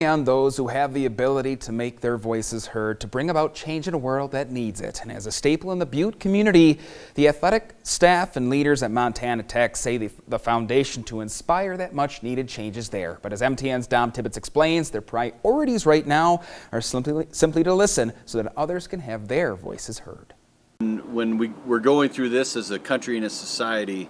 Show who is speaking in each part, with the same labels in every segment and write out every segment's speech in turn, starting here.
Speaker 1: On those who have the ability to make their voices heard to bring about change in a world that needs it. And as a staple in the Butte community, the athletic staff and leaders at Montana Tech say the foundation to inspire that much needed change is there. But as MTN's Dom Tibbetts explains, their priorities right now are simply to listen so that others can have their voices heard.
Speaker 2: When we're going through this as a country and a society,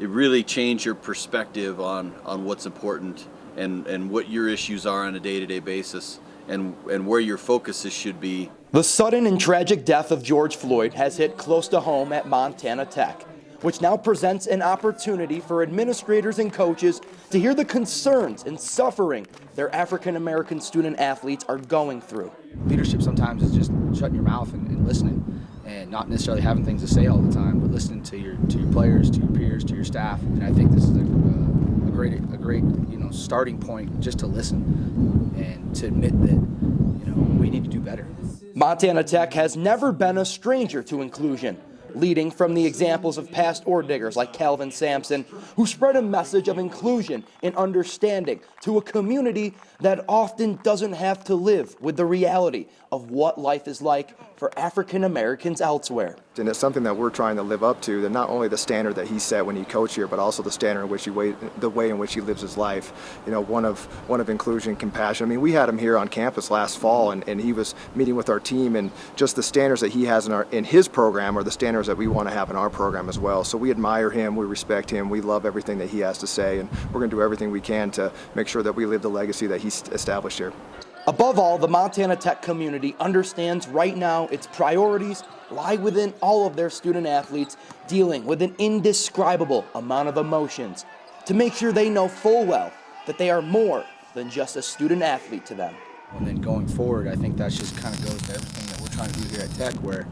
Speaker 2: it really changed your perspective on what's important and what your issues are on a day-to-day basis and where your focuses should be.
Speaker 3: The sudden and tragic death of George Floyd has hit close to home at Montana Tech, which now presents an opportunity for administrators and coaches to hear the concerns and suffering their African-American student athletes are going through.
Speaker 4: Leadership sometimes is just shutting your mouth and listening, and not necessarily having things to say all the time, but listening to your players, to your peers, to your staff. And I think this is a great starting point, just to listen and to admit that we need to do better.
Speaker 3: Montana Tech has never been a stranger to inclusion, leading from the examples of past ore diggers like Calvin Sampson, who spread a message of inclusion and understanding to a community that often doesn't have to live with the reality of what life is like for African Americans elsewhere.
Speaker 5: And it's something that we're trying to live up to, that not only the standard that he set when he coached here, but also the standard in which the way in which he lives his life. One of inclusion, compassion. I mean, we had him here on campus last fall, and he was meeting with our team, and just the standards that he has in his program are the standards that we want to have in our program as well. So we admire him, we respect him, we love everything that he has to say, and we're going to do everything we can to make sure that we live the legacy that he's established here.
Speaker 3: Above all, the Montana Tech community understands right now its priorities lie within all of their student athletes dealing with an indescribable amount of emotions to make sure they know full well that they are more than just a student athlete to them.
Speaker 4: And then going forward, I think that just kind of goes to everything that we're trying to do here at Tech, where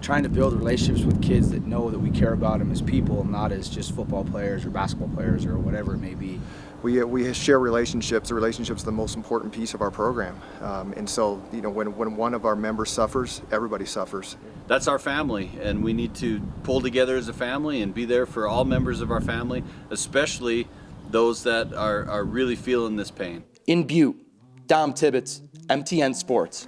Speaker 4: trying to build relationships with kids that know that we care about them as people, not as just football players or basketball players or whatever it may be.
Speaker 5: We share relationships. The relationships are the most important piece of our program. And so, when one of our members suffers, everybody suffers.
Speaker 2: That's our family, and we need to pull together as a family and be there for all members of our family, especially those that are really feeling this pain.
Speaker 3: In Butte, Dom Tibbetts, MTN Sports.